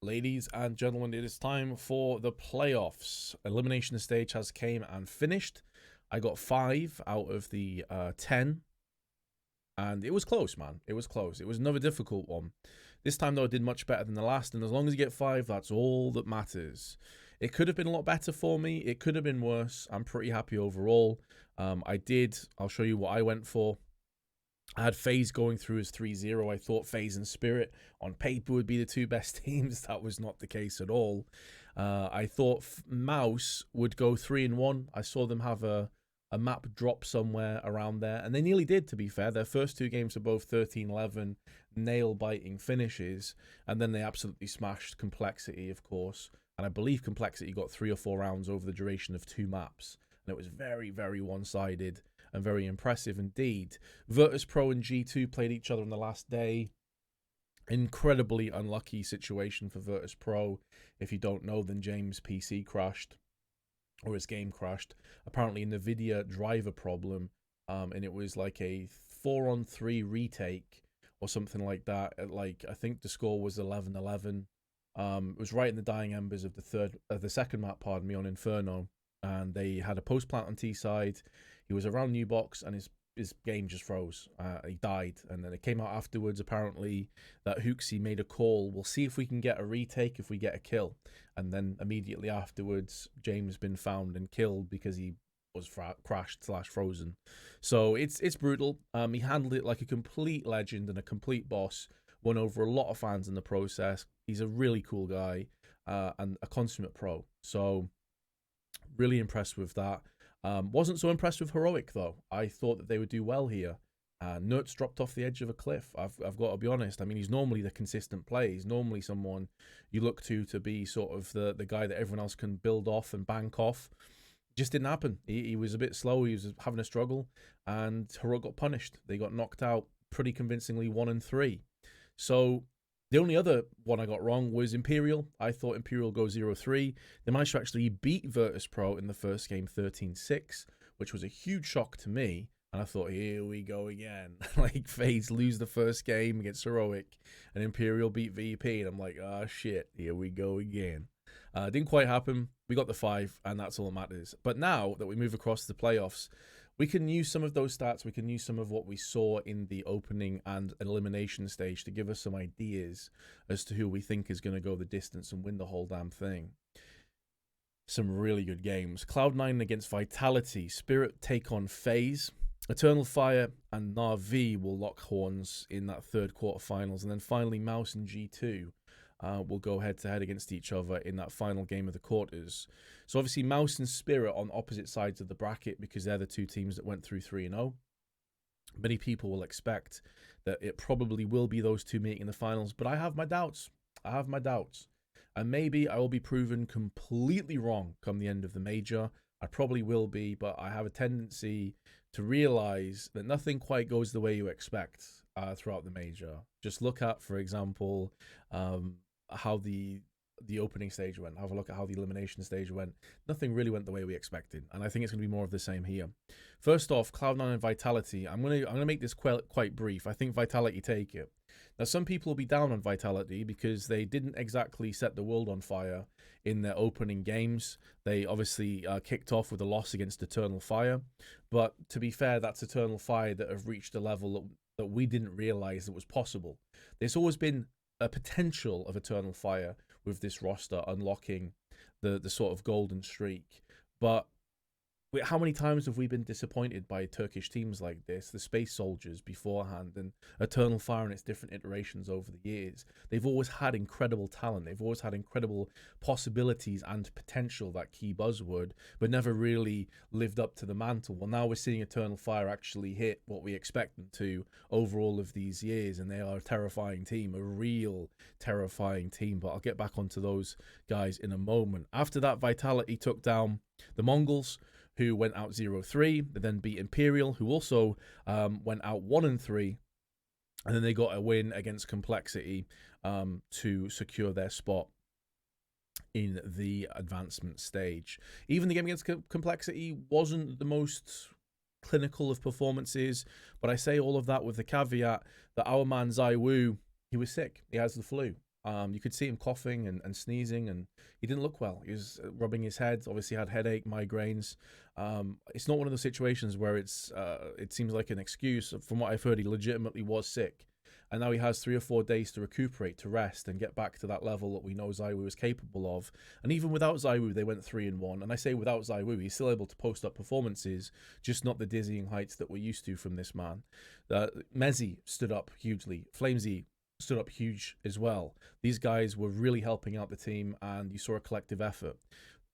Ladies and gentlemen, it is time for the playoffs. Elimination stage has came and finished. I got 5 out of the 10. And it was close, man. It was close. It was another difficult one. This time, though, I did much better than the last. And as long as you get 5, that's all that matters. It could have been a lot better for me. It could have been worse. I'm pretty happy overall. I'll show you what I went for. I had FaZe going through as 3-0. I thought FaZe and Spirit on paper would be the two best teams. That was not the case at all. I thought Mouse would go 3-1. I saw them have a map drop somewhere around there, and they nearly did, to be fair. Their first 2 games are both 13-11, nail-biting finishes, and then they absolutely smashed Complexity, of course. And I believe Complexity got 3 or 4 rounds over the duration of 2 maps. And it was very, very one-sided and very impressive indeed. Virtus.pro and G2 played each other on the last day. Incredibly unlucky situation for Virtus.pro. If you don't know, then James' PC crashed, or his game crashed. Apparently, an NVIDIA driver problem, and it was like a 4-on-3 retake or something like that. I think the score was 11-11. It was right in the dying embers of the second map, pardon me, on Inferno. And they had a post plant on T side. He was around New Box, and his game just froze. He died, and then it came out afterwards. Apparently, that Hooksy made a call. We'll see if we can get a retake if we get a kill. And then immediately afterwards, James been found and killed because he was crashed/frozen. So it's brutal. He handled it like a complete legend and a complete boss. Won over a lot of fans in the process. He's a really cool guy and a consummate pro. So really impressed with that. Wasn't so impressed with Heroic, though. I thought that they would do well here. Nertz dropped off the edge of a cliff. I've got to be honest. I mean, he's normally the consistent play. He's normally someone you look to be sort of the guy that everyone else can build off and bank off. Just didn't happen. He was a bit slow. He was having a struggle, and Heroic got punished. They got knocked out pretty convincingly 1-3. So the only other one I got wrong was Imperial. I thought Imperial go 0-3. They managed to actually beat Virtus.pro in the first game 13-6, which was a huge shock to me. And I thought, here we go again. Like, FaZe lose the first game against Heroic, and Imperial beat VP. And I'm like, oh, shit, here we go again. Didn't quite happen. We got the 5, and that's all that matters. But now that we move across to the playoffs, we can use some of those stats. We can use some of what we saw in the opening and elimination stage to give us some ideas as to who we think is going to go the distance and win the whole damn thing. Some really good games. Cloud9 against Vitality. Spirit take on FaZe. Eternal Fire and Na'Vi will lock horns in that third quarterfinals. And then finally, Mouse and G2 will go head-to-head against each other in that final game of the quarters. So obviously, Mouse and Spirit on opposite sides of the bracket because they're the 2 teams that went through 3-0. Many people will expect that it probably will be those 2 meeting in the finals, but I have my doubts. And maybe I will be proven completely wrong come the end of the major. I probably will be, but I have a tendency to realize that nothing quite goes the way you expect throughout the major. Just look at, for example, how the opening stage went. Have a look at how the elimination stage went. Nothing really went the way we expected, and I think it's going to be more of the same here. First off, Cloud9 and Vitality. I'm gonna make this quite brief. I think Vitality take it. Now, some people will be down on Vitality because they didn't exactly set the world on fire in their opening games. They obviously kicked off with a loss against Eternal Fire, but to be fair, that's Eternal Fire that have reached a level that we didn't realize that was possible. There's always been a potential of Eternal Fire with this roster unlocking the sort of golden streak. But how many times have we been disappointed by Turkish teams like this, the Space Soldiers beforehand, and Eternal Fire in its different iterations over the years? They've always had incredible talent. They've always had incredible possibilities and potential, that key buzzword, but never really lived up to the mantle. Well, now we're seeing Eternal Fire actually hit what we expect them to over all of these years, and they are a terrifying team, a real terrifying team. But I'll get back onto those guys in a moment. After that, Vitality took down the Mongols, who went out 0-3. They then beat Imperial, who also went out 1-3. And then they got a win against Complexity to secure their spot in the advancement stage. Even the game against Complexity wasn't the most clinical of performances, but I say all of that with the caveat that our man Zai Wu, he was sick. He has the flu. You could see him coughing and sneezing, and he didn't look well. He was rubbing his head. Obviously, had headache, migraines. It's not one of those situations where it seems like an excuse. From what I've heard, he legitimately was sick, and now he has 3 or 4 days to recuperate, to rest, and get back to that level that we know ZywOo is capable of. And even without ZywOo, they went 3-1. And I say without ZywOo, he's still able to post up performances, just not the dizzying heights that we're used to from this man. Mezzy stood up hugely. Flamesy stood up huge as well. These guys were really helping out the team, and you saw a collective effort.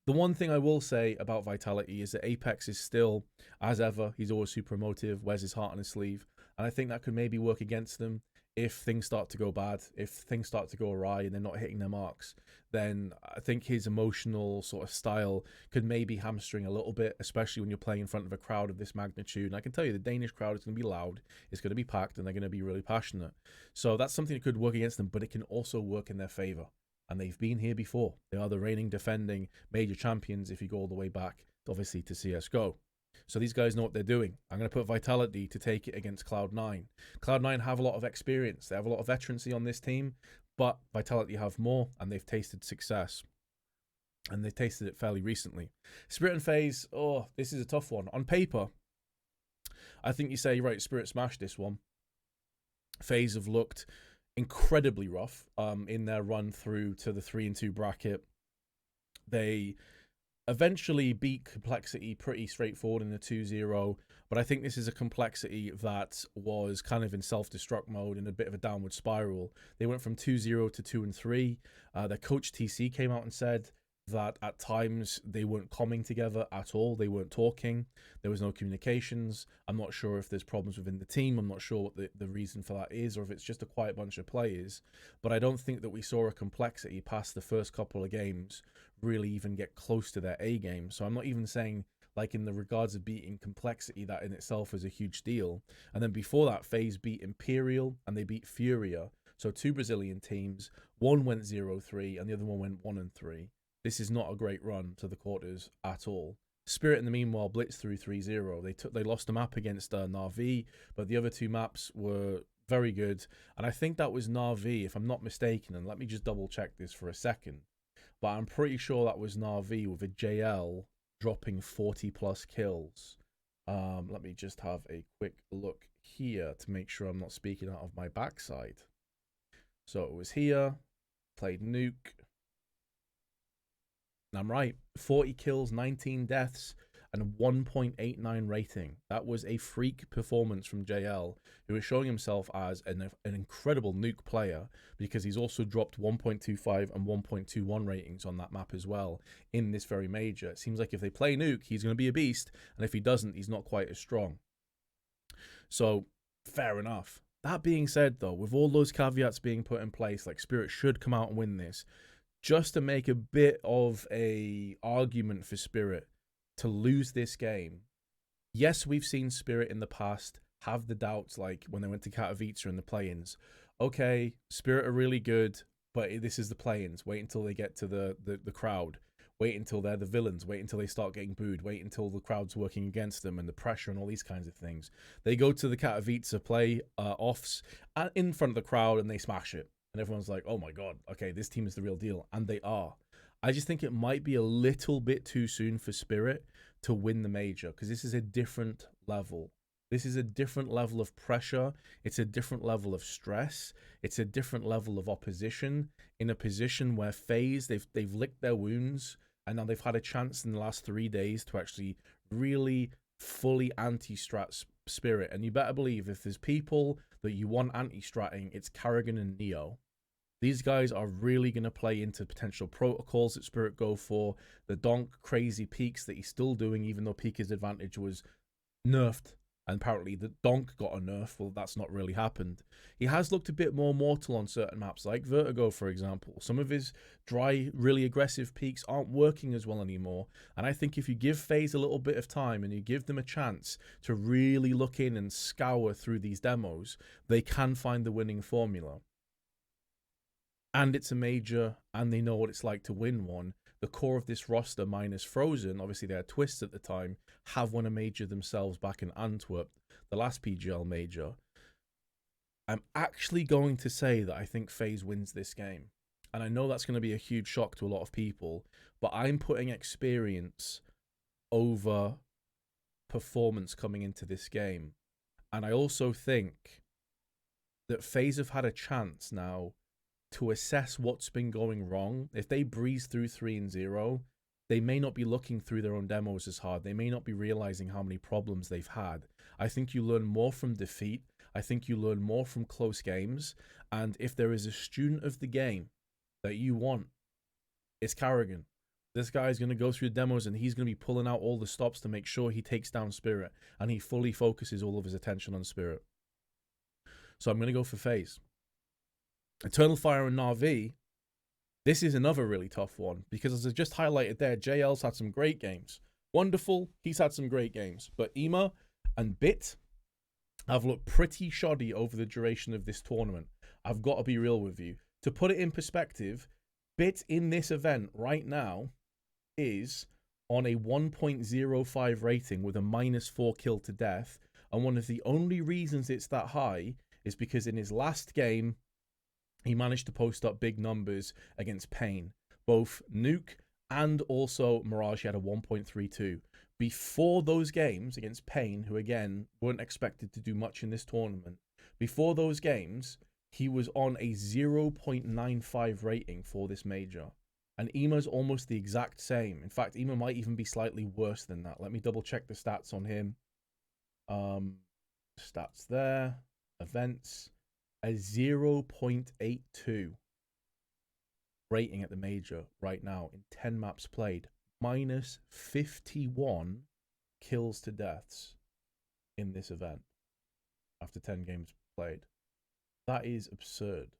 The one thing I will say about Vitality is that Apex is still, as ever, he's always super emotive, wears his heart on his sleeve, and I think that could maybe work against them if things start to go bad, if things start to go awry and they're not hitting their marks. Then I think his emotional sort of style could maybe hamstring a little bit, especially when you're playing in front of a crowd of this magnitude. And I can tell you the Danish crowd is going to be loud, it's going to be packed, and they're going to be really passionate. So that's something that could work against them, but it can also work in their favor. And they've been here before. They are the reigning, defending major champions if you go all the way back, obviously, to CSGO. So these guys know what they're doing. I'm going to put Vitality to take it against Cloud9. Cloud9 have a lot of experience. They have a lot of veterancy on this team, but Vitality have more, and they've tasted success. And they've tasted it fairly recently. Spirit and FaZe, oh, this is a tough one. On paper, I think you say, right, Spirit smashed this one. FaZe have looked incredibly rough in their run through to the 3-2 bracket. They eventually beat Complexity pretty straightforward in the 2-0, but I think this is a Complexity that was kind of in self-destruct mode, in a bit of a downward spiral. They went from 2-0 to 2-3. Their coach TC came out and said that at times they weren't coming together at all. They weren't talking. There was no communications. I'm not sure if there's problems within the team. I'm not sure what the reason for that is, or if it's just a quiet bunch of players. But I don't think that we saw a Complexity past the first couple of games really even get close to their A game. So I'm not even saying, like, in the regards of beating Complexity, that in itself is a huge deal. And then before that, FaZe beat Imperial and they beat Furia. So 2 Brazilian teams. One went 0-3 and the other one went 1-3. This is not a great run to the quarters at all. Spirit, in the meanwhile, blitzed through 3-0. They lost a map against Na'Vi, but the other 2 maps were very good. And I think that was Na'Vi, if I'm not mistaken. And let me just double check this for a second. But I'm pretty sure that was Na'Vi with a JL dropping 40 plus kills. Let me just have a quick look here to make sure I'm not speaking out of my backside. So it was here, played Nuke. And I'm right, 40 kills, 19 deaths, and a 1.89 rating. That was a freak performance from JL, who is showing himself as an incredible Nuke player, because he's also dropped 1.25 and 1.21 ratings on that map as well in this very major. It seems like if they play Nuke, he's going to be a beast, and if he doesn't, he's not quite as strong. So, fair enough. That being said, though, with all those caveats being put in place, like, Spirit should come out and win this, just to make a bit of a argument for Spirit to lose this game. Yes, we've seen Spirit in the past have the doubts, like when they went to Katowice in the play-ins. Okay, Spirit are really good, but this is the play-ins. Wait until they get to the crowd. Wait until they're the villains. Wait until they start getting booed. Wait until the crowd's working against them and the pressure and all these kinds of things. They go to the Katowice play offs in front of the crowd and they smash it. And everyone's like, oh my God, okay, this team is the real deal. And they are. I just think it might be a little bit too soon for Spirit to win the major, because this is a different level. This is a different level of pressure. It's a different level of stress. It's a different level of opposition in a position where FaZe, they've licked their wounds, and now they've had a chance in the last 3 days to actually really fully anti-strat Spirit. And you better believe if there's people that you want anti-stratting, it's Carrigan and Neo. These guys are really going to play into potential protocols that Spirit go for. The donk crazy peaks that he's still doing, even though Pika's advantage was nerfed. And apparently the donk got a nerf. Well, that's not really happened. He has looked a bit more mortal on certain maps, like Vertigo, for example. Some of his dry, really aggressive peaks aren't working as well anymore. And I think if you give FaZe a little bit of time and you give them a chance to really look in and scour through these demos, they can find the winning formula. And it's a major, and they know what it's like to win one. The core of this roster, minus Frozen, obviously they had Twists at the time, have won a major themselves back in Antwerp, the last PGL major. I'm actually going to say that I think FaZe wins this game. And I know that's going to be a huge shock to a lot of people, but I'm putting experience over performance coming into this game. And I also think that FaZe have had a chance now to assess what's been going wrong. If they breeze through 3-0, they may not be looking through their own demos as hard. They may not be realizing how many problems they've had. I think you learn more from defeat. I think you learn more from close games. And if there is a student of the game that you want, it's Carrigan. This guy is going to go through the demos and he's going to be pulling out all the stops to make sure he takes down Spirit and he fully focuses all of his attention on Spirit. So I'm going to go for FaZe. Eternal Fire and Na'Vi, this is another really tough one because as I just highlighted there, JL's had some great games. Wonderful, he's had some great games. But Ema and Bit have looked pretty shoddy over the duration of this tournament. I've got to be real with you. To put it in perspective, Bit in this event right now is on a 1.05 rating with a -4 kill to death. And one of the only reasons it's that high is because in his last game, he managed to post up big numbers against Pain. Both Nuke and also Mirage had a 1.32. Before those games against Pain, who again weren't expected to do much in this tournament, before those games, he was on a 0.95 rating for this major. And Ema's almost the exact same. In fact, Ema might even be slightly worse than that. Let me double check the stats on him. Stats there. Events. A 0.82 rating at the major right now in 10 maps played. -51 kills to deaths in this event after 10 games played. That is absurd.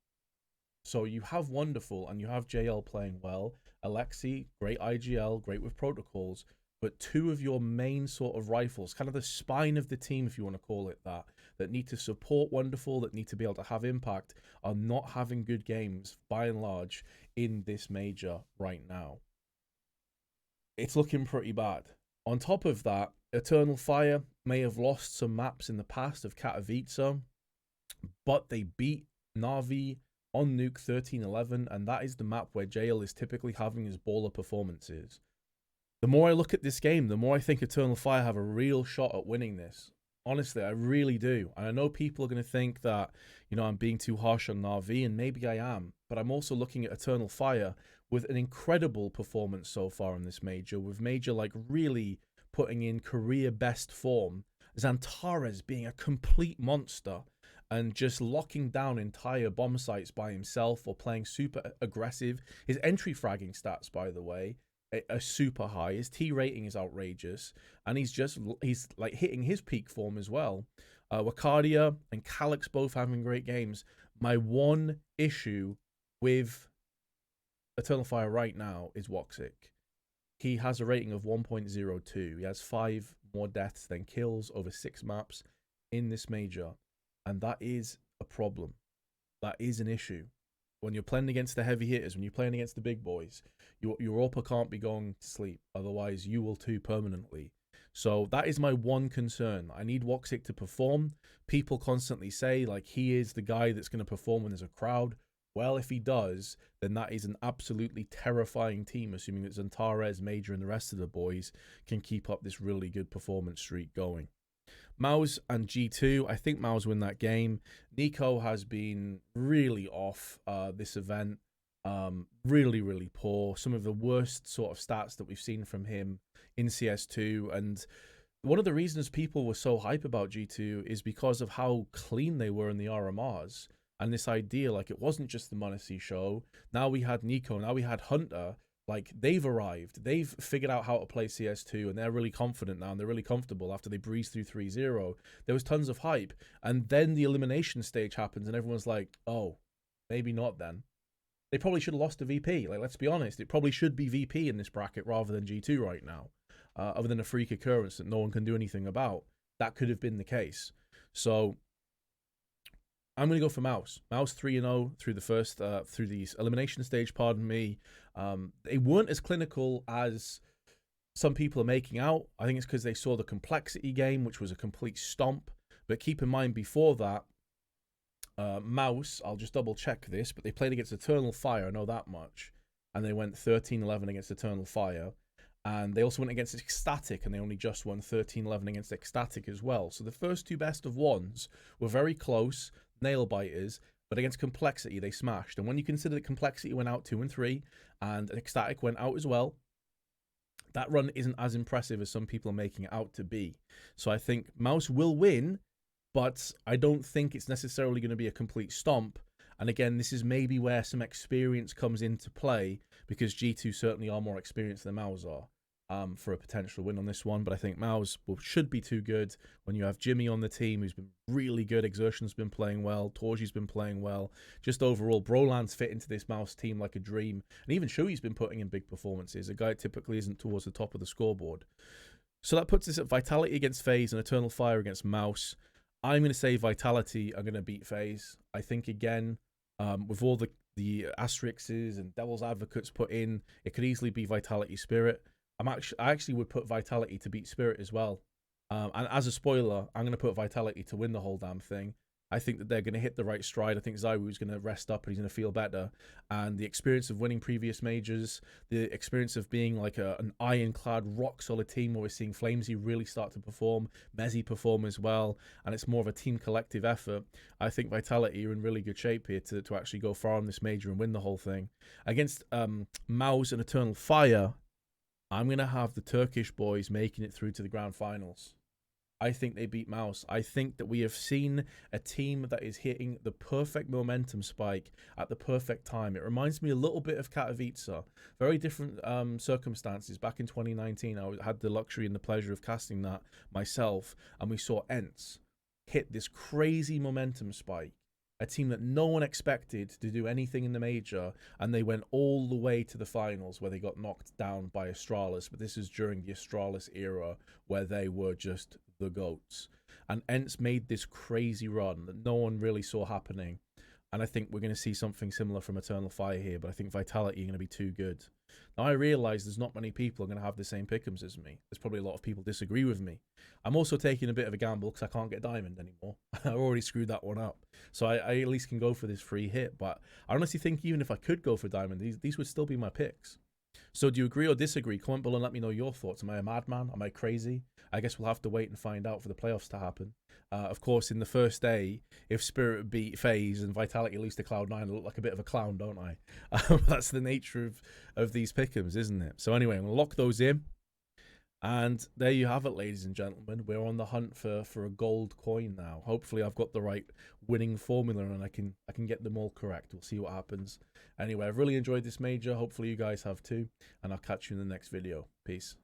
So you have Wonderful and you have JL playing well. Alexi, great IGL, great with protocols. But two of your main sort of rifles, kind of the spine of the team, if you want to call it that need to support Wonderful, that need to be able to have impact, are not having good games, by and large, in this major right now. It's looking pretty bad. On top of that, Eternal Fire may have lost some maps in the past of Katowice, but they beat Na'Vi on Nuke 13-11, and that is the map where JL is typically having his baller performances. The more I look at this game, the more I think Eternal Fire have a real shot at winning this. Honestly, I really do. And I know people are going to think that, you know, I'm being too harsh on Na'Vi, and maybe I am. But I'm also looking at Eternal Fire with an incredible performance so far in this major, with Major like really putting in career best form. Xantares being a complete monster and just locking down entire bomb sites by himself or playing super aggressive. His entry fragging stats, by the way, are super high. His T rating is outrageous, and he's like hitting his peak form as well. Wakadia and Calyx both having great games. My one issue with Eternal Fire right now is Woxic. He has a rating of 1.02. He has 5 more deaths than kills over 6 maps in this major, and that is a problem. That is an issue. When you're playing against the heavy hitters, when you're playing against the big boys, your upper can't be going to sleep. Otherwise, you will too permanently. So that is my one concern. I need Woxic to perform. People constantly say, like, he is the guy that's going to perform when there's a crowd. Well, if he does, then that is an absolutely terrifying team, assuming that Xantares, Major, and the rest of the boys can keep up this really good performance streak going. Mouse and G2, I think Mouse win that game. Nico has been really off this event. Really, really poor. Some of the worst sort of stats that we've seen from him in CS2. And one of the reasons people were so hype about G2 is because of how clean they were in the RMRs. And this idea, like, it wasn't just the Monacy show. Now we had Nico, now we had Hunter. Like, they've arrived. They've figured out how to play CS2, and they're really confident now, and they're really comfortable after they breezed through 3-0. There was tons of hype. And then the elimination stage happens, and everyone's like, oh, maybe not then. They probably should have lost to VP. Like, let's be honest. It probably should be VP in this bracket rather than G2 right now. Other than a freak occurrence that no one can do anything about. That could have been the case. So I'm going to go for Mouse. Mouse 3-0 through the first, through the elimination stage, pardon me. They weren't as clinical as some people are making out. I think it's because they saw the complexity game, which was a complete stomp. But keep in mind, before that, Mouse, I'll just double check this, but they played against Eternal Fire, I know that much. And they went 13-11 against Eternal Fire. And they also went against Ecstatic, and they only just won 13-11 against Ecstatic as well. So the first two best of ones were very close, nail biters, but against Complexity, they smashed. And when you consider that Complexity went out 2-3, and Ecstatic went out as well, that run isn't as impressive as some people are making it out to be. So I think Mouse will win, but I don't think it's necessarily going to be a complete stomp. And again, this is maybe where some experience comes into play, because G2 certainly are more experienced than Mouse are. For a potential win on this one, but I think Mouse should be too good when you have Jimmy on the team, who's been really good. Exertion's been playing well. Torji's been playing well. Just overall, Broland's fit into this Mouse team like a dream, and even Shui's been putting in big performances. A guy typically isn't towards the top of the scoreboard. So that puts us at Vitality against FaZe and Eternal Fire against Mouse. I'm going to say Vitality are going to beat FaZe. I think again, with all the asterisks and Devil's Advocates put in, it could easily be Vitality Spirit. I actually would put Vitality to beat Spirit as well. And as a spoiler, I'm going to put Vitality to win the whole damn thing. I think that they're going to hit the right stride. I think Zywoo's going to rest up and he's going to feel better. And the experience of winning previous majors, the experience of being like an ironclad, rock-solid team where we're seeing Flamesy really start to perform, Mezzy perform as well, and it's more of a team collective effort. I think Vitality are in really good shape here to actually go far on this major and win the whole thing. Against Mouse and Eternal Fire, I'm going to have the Turkish boys making it through to the grand finals. I think they beat Mouse. I think that we have seen a team that is hitting the perfect momentum spike at the perfect time. It reminds me a little bit of Katowice. Very different circumstances. Back in 2019, I had the luxury and the pleasure of casting that myself, and we saw ENCE hit this crazy momentum spike. A team that no one expected to do anything in the major, and they went all the way to the finals where they got knocked down by Astralis. But this is during the Astralis era where they were just the GOATs. And ENCE made this crazy run that no one really saw happening. And I think we're going to see something similar from Eternal Fire here, but I think Vitality are going to be too good. Now, I realize there's not many people are going to have the same pick'ems as me. There's probably a lot of people disagree with me. I'm also taking a bit of a gamble because I can't get Diamond anymore. I already screwed that one up. So I at least can go for this free hit. But I honestly think even if I could go for Diamond, these would still be my picks. So do you agree or disagree? Comment below and let me know your thoughts. Am I a madman? Am I crazy? I guess we'll have to wait and find out for the playoffs to happen. Of course, in the first day, if Spirit beat FaZe and Vitality lose to Cloud9, I look like a bit of a clown, don't I? That's the nature of these pick'ems, isn't it? So anyway, I'm going to lock those in. And there you have it, ladies and gentlemen. We're on the hunt for a gold coin now. Hopefully I've got the right winning formula and I can get them all correct. We'll see what happens. Anyway, I've really enjoyed this major. Hopefully you guys have too. And I'll catch you in the next video. Peace.